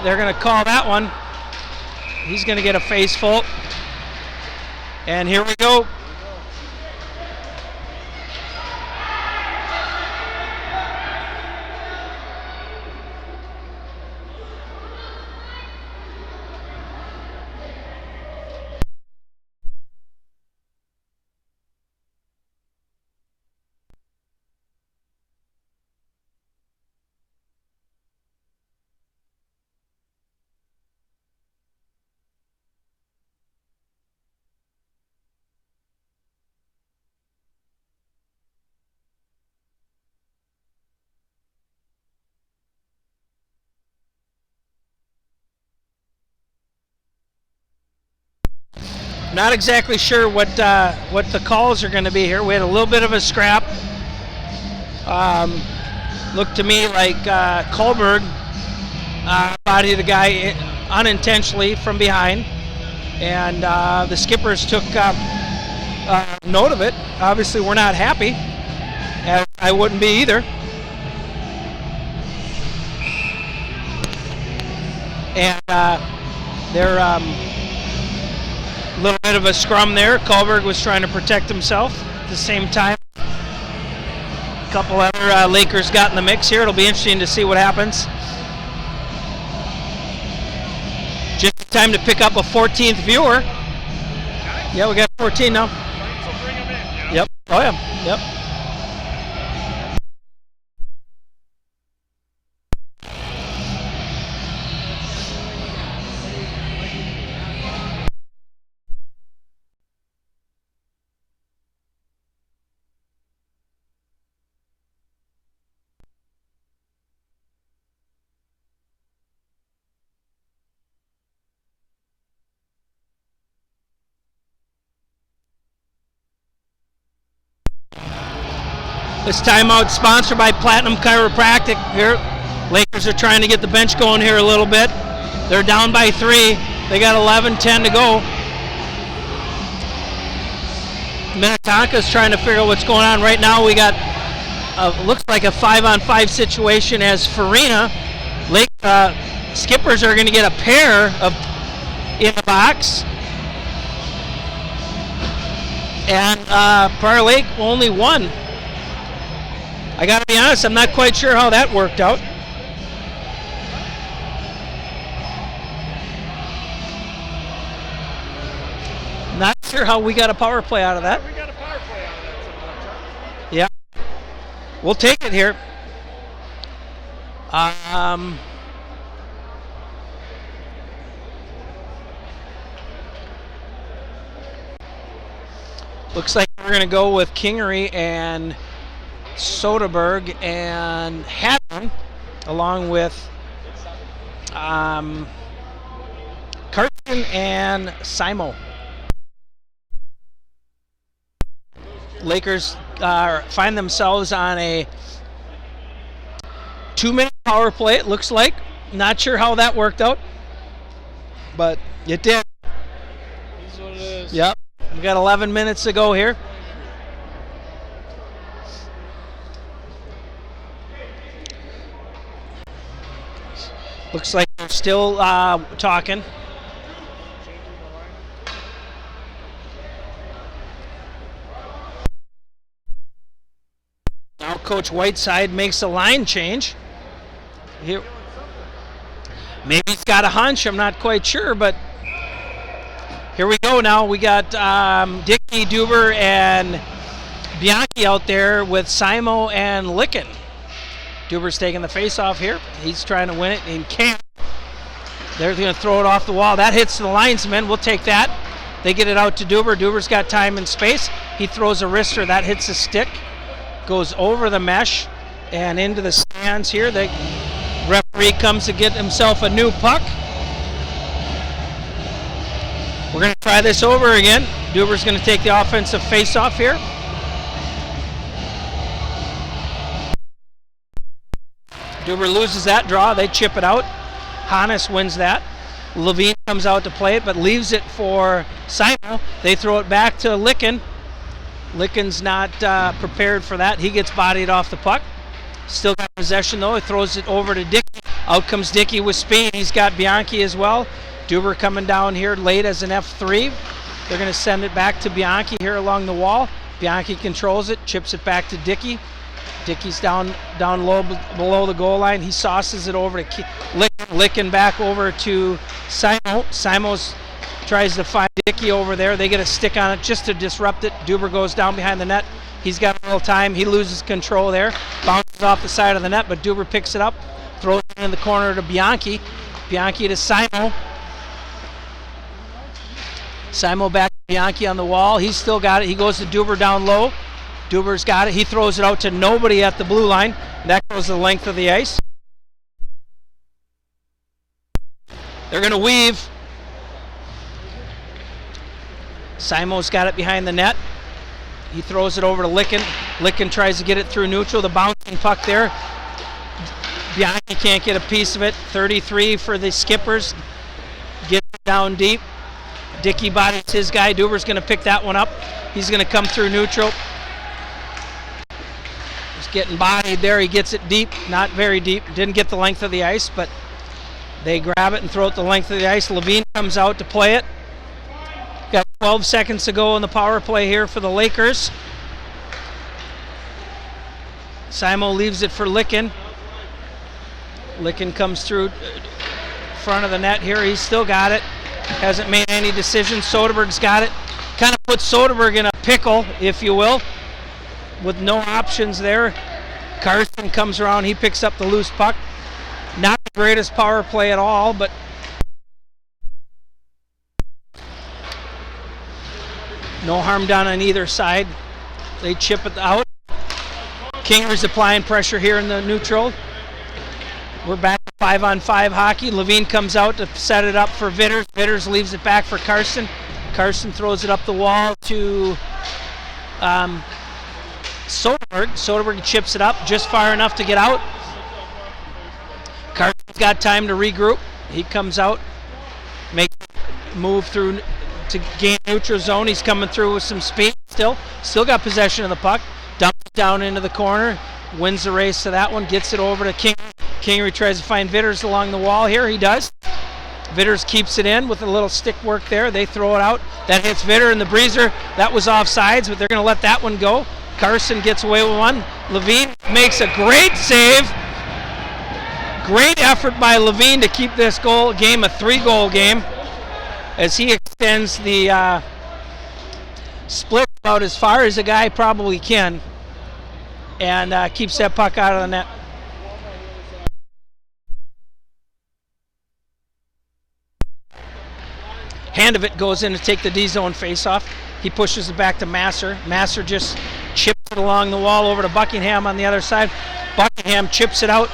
They're going to call that one. He's going to get a face full. And here we go. Not exactly sure what the calls are going to be here. We had a little bit of a scrap. Looked to me like Kullberg bodied the guy unintentionally from behind, and the Skippers took note of it. Obviously, we're not happy. I wouldn't be either. And they're little bit of a scrum there. Kohlberg was trying to protect himself at the same time. A couple other Lakers got in the mix here. It'll be interesting to see what happens. Just time to pick up a 14th viewer. Yeah, we got 14 now. So bring them in, you know? Yep. Oh yeah. Yep. This timeout sponsored by Platinum Chiropractic. Here, Lakers are trying to get the bench going here a little bit. They're down by 3. They got 11-10 to go. Minnetonka's trying to figure out what's going on right now. We got looks like a 5-on-5 situation as Farina. Skippers are going to get a pair of in the box, and Prior Lake only one. I gotta be honest, I'm not quite sure how that worked out. Not sure how we got a power play out of that. We got a power play out of that. Yeah. We'll take it here. Looks like we're gonna go with Kingery and Soderberg and Hatton, along with Carson and Simo. Lakers find themselves on a 2-minute power play, it looks like. Not sure how that worked out, but it did. This is what it is. Yep. We got 11 minutes to go here. Looks like they're still talking. Now Coach Whiteside makes a line change. Here, maybe he's got a hunch. I'm not quite sure, but here we go. Now we got Dickey, Duber, and Bianchi out there with Simo and Licken. Duber's taking the face-off here. He's trying to win it and can't. They're going to throw it off the wall. That hits the linesman. We'll take that. They get it out to Duber. Duber's got time and space. He throws a wrister. That hits the stick. Goes over the mesh and into the stands here. The referee comes to get himself a new puck. We're going to try this over again. Duber's going to take the offensive face-off here. Duber loses that draw. They chip it out. Hannes wins that. Levine comes out to play it, but leaves it for Simo. They throw it back to Licken. Licken's not prepared for that. He gets bodied off the puck. Still got possession, though. He throws it over to Dickey. Out comes Dickey with speed. He's got Bianchi as well. Duber coming down here late as an F3. They're going to send it back to Bianchi here along the wall. Bianchi controls it, chips it back to Dickey. Dickey's down low below the goal line. He sauces it over to Licken back over to Simo. Simo tries to find Dickey over there. They get a stick on it just to disrupt it. Duber goes down behind the net. He's got a little time. He loses control there. Bounces off the side of the net, but Duber picks it up. Throws it in the corner to Bianchi. Bianchi to Simo. Simo back to Bianchi on the wall. He's still got it. He goes to Duber down low. Duber's got it. He throws it out to nobody at the blue line. That goes the length of the ice. They're going to weave. Simo's got it behind the net. He throws it over to Licken. Licken tries to get it through neutral. The bouncing puck there. Bianchi can't get a piece of it. 33 for the Skippers. Get it down deep. Dickey bodies his guy. Duber's going to pick that one up. He's going to come through neutral. He's getting bodied there. He gets it deep. Not very deep. Didn't get the length of the ice, but they grab it and throw it the length of the ice. Levine comes out to play it. Got 12 seconds to go in the power play here for the Lakers. Simo leaves it for Licken. Licken comes through front of the net here. He's still got it. Hasn't made any decisions. Soderberg's got it. Kind of puts Soderberg in a pickle, if you will, with no options there. Carson comes around. He picks up the loose puck. Not the greatest power play at all, but no harm done on either side. They chip it out. Kinger's applying pressure here in the neutral. We're back to 5-on-5 hockey. Levine comes out to set it up for Vitters. Vitters leaves it back for Carson. Carson throws it up the wall to Soderberg. Soderberg chips it up just far enough to get out. Carson's got time to regroup. He comes out, makes a move through to gain neutral zone. He's coming through with some speed still. Still got possession of the puck. Dumps it down into the corner. Wins the race to that one. Gets it over to King. Kingery tries to find Vitters along the wall here. He does. Vitters keeps it in with a little stick work there. They throw it out. That hits Vitter in the breezer. That was offsides, but they're going to let that one go. Carson gets away with one. Levine makes a great save. Great effort by Levine to keep this game a 3-goal game as he extends the split about as far as a guy probably can and keeps that puck out of the net. Hand of it goes in to take the D-zone face-off. He pushes it back to Masser. Masser just chips it along the wall over to Buckingham on the other side. Buckingham chips it out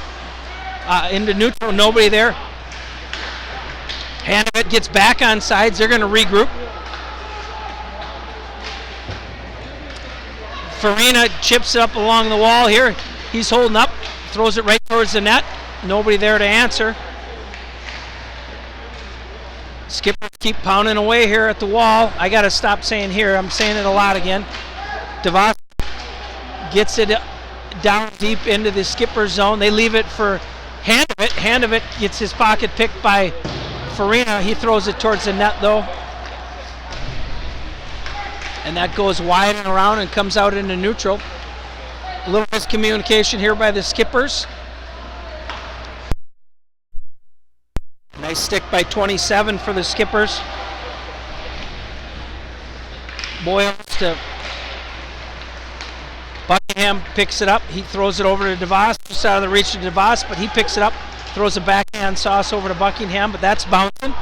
into neutral. Nobody there. Hand of it gets back on sides. They're going to regroup. Farina chips it up along the wall here. He's holding up. Throws it right towards the net. Nobody there to answer. Skippers keep pounding away here at the wall. I got to stop saying here. I'm saying it a lot again. DeVos gets it down deep into the skipper zone. They leave it for Hand of it. Hand of it gets his pocket picked by Farina. He throws it towards the net though. And that goes wide and around and comes out into neutral. A little miscommunication here by the Skippers. Nice stick by 27 for the Skippers. Boyles to Buckingham, picks it up. He throws it over to DeVos, just out of the reach of DeVos, but he picks it up, throws a backhand sauce over to Buckingham, but that's bouncing.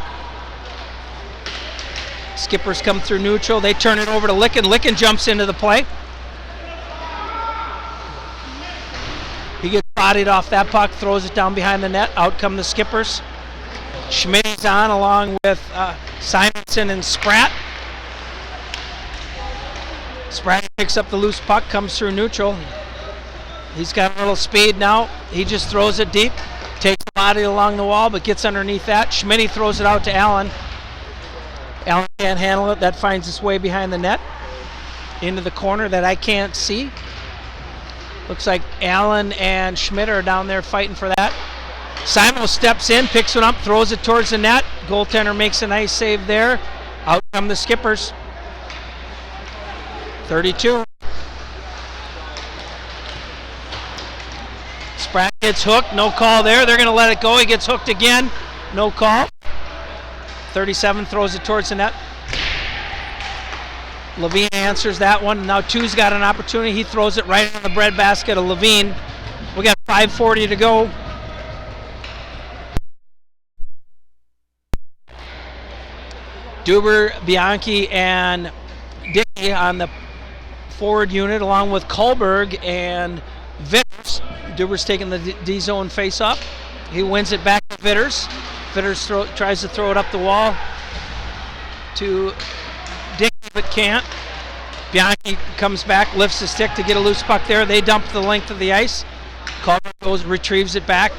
Skippers come through neutral. They turn it over to Licken. Licken jumps into the play. He gets bodied off that puck, throws it down behind the net. Out come the Skippers. Schmidt's on along with Simonson and Spratt. Spratt picks up the loose puck, comes through neutral. He's got a little speed now. He just throws it deep, takes the body along the wall, but gets underneath that. Schmidt throws it out to Allen. Allen can't handle it. That finds its way behind the net into the corner that I can't see. Looks like Allen and Schmidt are down there fighting for that. Simo steps in, picks it up, throws it towards the net. Goaltender makes a nice save there. Out come the Skippers. 32. Spratt gets hooked, no call there. They're going to let it go. He gets hooked again, no call. 37 throws it towards the net. Levine answers that one. Now Two's got an opportunity. He throws it right in the breadbasket of Levine. We got 5:40 to go. Duber, Bianchi, and Dickey on the forward unit, along with Kohlberg and Vitters. Duber's taking the D-zone face-off. He wins it back to Vitters. Vitters tries to throw it up the wall to Dickey, but can't. Bianchi comes back, lifts the stick to get a loose puck there. They dump the length of the ice. Kohlberg retrieves it back.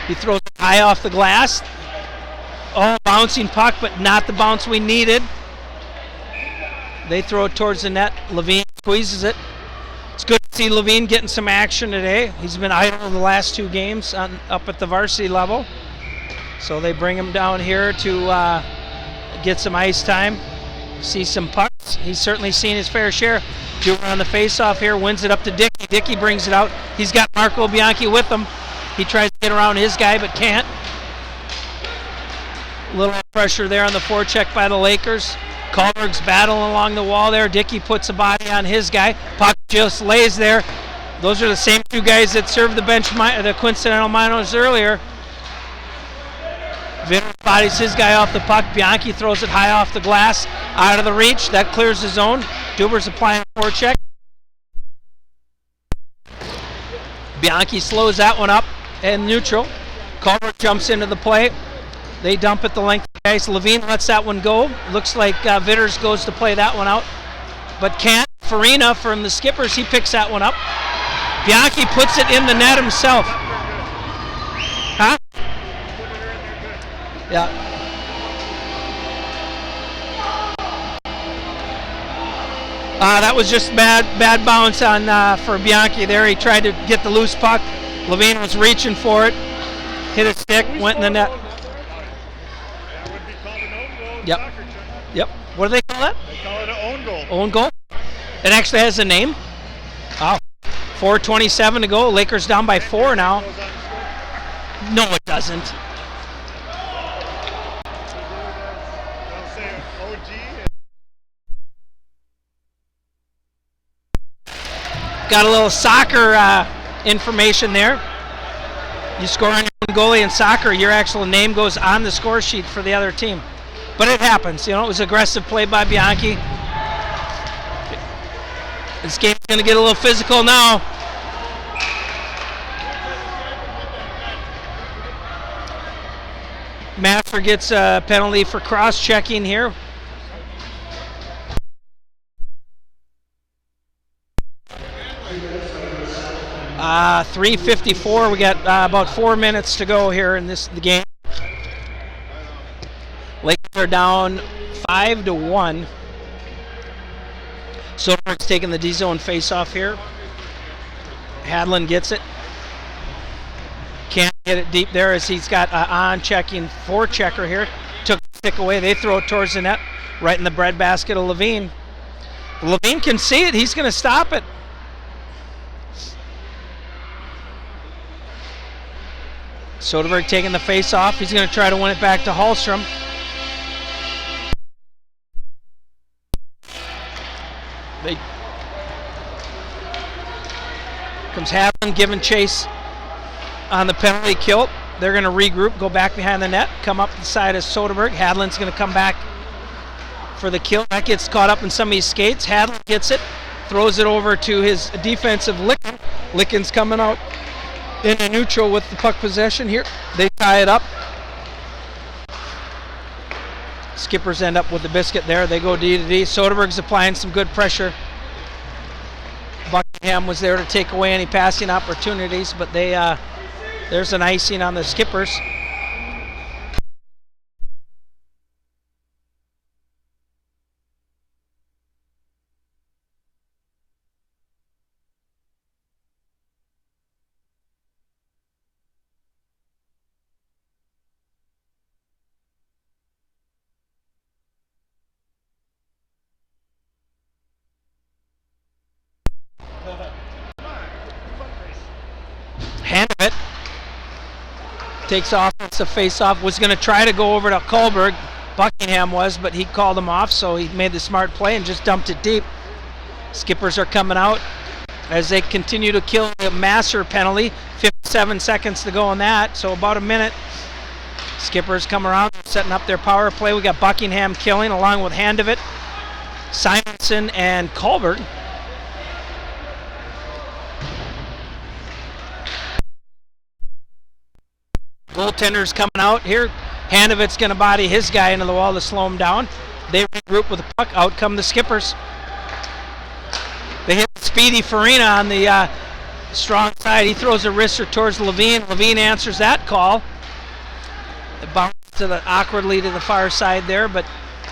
He throws it high off the glass. Oh, bouncing puck, but not the bounce we needed. They throw it towards the net. Levine squeezes it. It's good to see Levine getting some action today. He's been idle in the last 2 games up at the varsity level. So they bring him down here to get some ice time, see some pucks. He's certainly seen his fair share. Duber on the face-off here, wins it up to Dickey. Dickey brings it out. He's got Marco Bianchi with him. He tries to get around his guy, but can't. A little pressure there on the forecheck by the Lakers. Kohlberg's battling along the wall there. Dickey puts a body on his guy. Puck just lays there. Those are the same two guys that served the bench, the coincidental minors earlier. Vitter bodies his guy off the puck. Bianchi throws it high off the glass, out of the reach. That clears the zone. Duber's applying a forecheck. Bianchi slows that one up and neutral. Kohlberg jumps into the play. They dump it the length of the ice. Levine lets that one go. Looks like Vitters goes to play that one out, but can't. Farina from the Skippers, he picks that one up. Bianchi puts it in the net himself. Huh? Yeah. That was just bad bounce on for Bianchi there. He tried to get the loose puck. Levine was reaching for it. Hit a stick, went in the net. That would be called an own goal in Yep. soccer, Chuck. Yep. What do they call that? They call it an own goal. Own goal? It actually has a name. Oh. 4:27 to go. Lakers down by 4 now. Goes on the score. No, it doesn't. They'll say OG. Got a little soccer information there. You score on your own goalie in soccer, your actual name goes on the score sheet for the other team. But it happens. You know, it was aggressive play by Bianchi. This game's going to get a little physical now. Maffer gets a penalty for cross-checking here. Uh, 3:54. We got about 4 minutes to go here in the game. Lakers are down 5-1. Soderberg's taking the D-zone face-off here. Hadlin gets it. Can't get it deep there as he's got on-checking forechecker here. Took the stick away. They throw it towards the net, right in the breadbasket of Levine. Levine can see it. He's going to stop it. Soderberg taking the face-off. He's going to try to win it back to Hallstrom. Comes Hadlin giving chase on the penalty kill. They're going to regroup, go back behind the net, come up the side of Soderberg. Hadlin's going to come back for the kill. That gets caught up in some of his skates. Hadlin gets it, throws it over to his defensive Licken. Licken's coming out into neutral with the puck possession here. They tie it up. Skippers end up with the biscuit there. They go D to D. Soderberg's applying some good pressure. Buckingham was there to take away any passing opportunities, but there's an icing on the Skippers. Handovit takes offensive face-off. Was going to try to go over to Kohlberg. Buckingham was, but he called him off, so he made the smart play and just dumped it deep. Skippers are coming out as they continue to kill the Masser penalty. 57 seconds to go on that, so about a minute. Skippers come around, setting up their power play. We got Buckingham killing along with Handovit, Simonson, and Kohlberg. Goaltender's coming out here. Handovit's going to body his guy into the wall to slow him down. They regroup with the puck. Out come the Skippers. They hit Speedy Farina on the strong side. He throws a wrister towards Levine. Levine answers that call. It bounces awkwardly to the far side there, but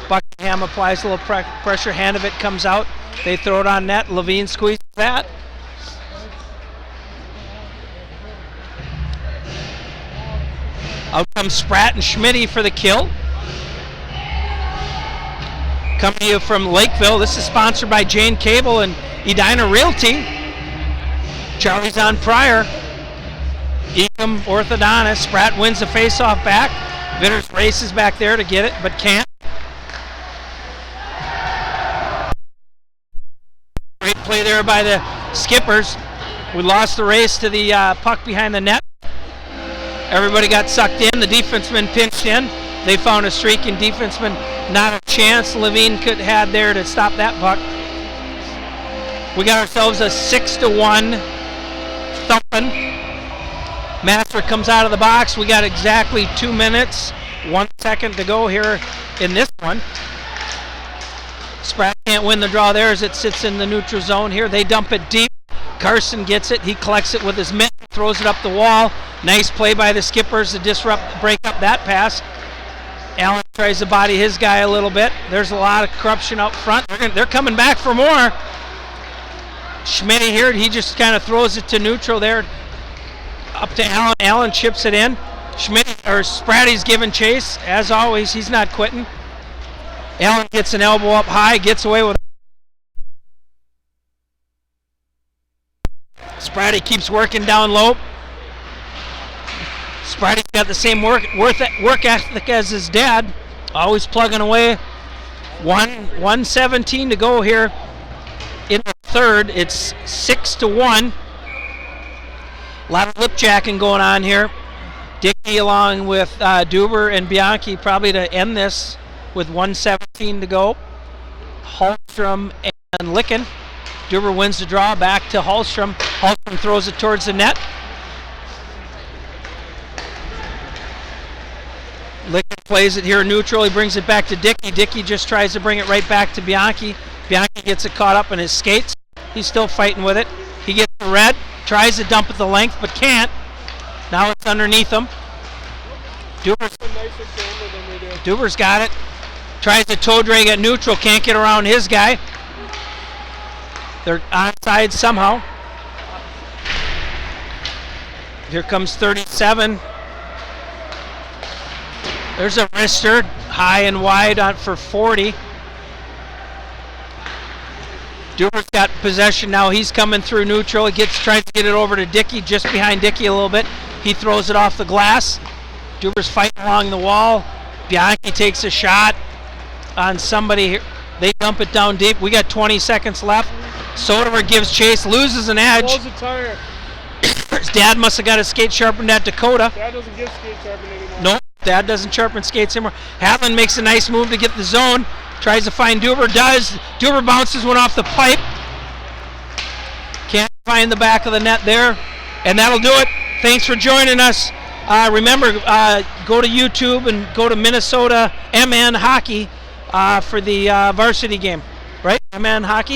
Buckingham applies a little pressure. Handovit comes out. They throw it on net. Levine squeezes that. Out comes Spratt and Schmitty for the kill. Coming to you from Lakeville. This is sponsored by Jane Cable and Edina Realty. Charlie's on Pryor. Ecom orthodontist. Spratt wins the face-off back. Vitters races back there to get it, but can't. Great play there by the Skippers. We lost the race to the puck behind the net. Everybody got sucked in. The defenseman pinched in. They found a streaking defenseman. Not a chance Levine could had there to stop that puck. We got ourselves a 6-1 thumping. Master comes out of the box. We got exactly 2 minutes, 1 second to go here in this one. Spratt can't win the draw there as it sits in the neutral zone here. They dump it deep. Carson gets it. He collects it with his mitt, throws it up the wall. Nice play by the Skippers to break up that pass. Allen tries to body his guy a little bit. There's a lot of corruption up front. They're coming back for more. Schmidt here, he just kind of throws it to neutral there. Up to Allen. Allen chips it in. Spratty's giving chase. As always, he's not quitting. Allen gets an elbow up high, gets away with it. Spratty keeps working down low. Spratty's got the same work ethic as his dad. Always plugging away. 1:17 to go here in the third. It's 6-1. A lot of lip-jacking going on here. Dickey along with Duber and Bianchi probably to end this with 1:17 to go. Hallstrom and Licken. Duber wins the draw back to Hallstrom. Hallstrom throws it towards the net. Licken plays it here neutral. He brings it back to Dickey. Dickey just tries to bring it right back to Bianchi. Bianchi gets it caught up in his skates. He's still fighting with it. He gets the red. Tries to dump it the length, but can't. Now it's underneath him. Duber's got it. Tries to toe drag at neutral. Can't get around his guy. They're onside somehow. Here comes 37. There's a wrister. High and wide for 40. Duber's got possession now. He's coming through neutral. He tries to get it over to Dickey, just behind Dickey a little bit. He throws it off the glass. Duber's fighting along the wall. Bianchi takes a shot on somebody here. They dump it down deep. We got 20 seconds left. Soderberg gives chase, loses an edge. Pulls a tire. His dad must have got his skate sharpened at Dakota. Dad doesn't get skate sharpened anymore. No, Dad doesn't sharpen skates anymore. Hadlin makes a nice move to get the zone. Tries to find Duber, does. Duber bounces one off the pipe. Can't find the back of the net there. And that'll do it. Thanks for joining us. Remember, go to YouTube and go to Minnesota MN Hockey for the varsity game. Right? MN Hockey?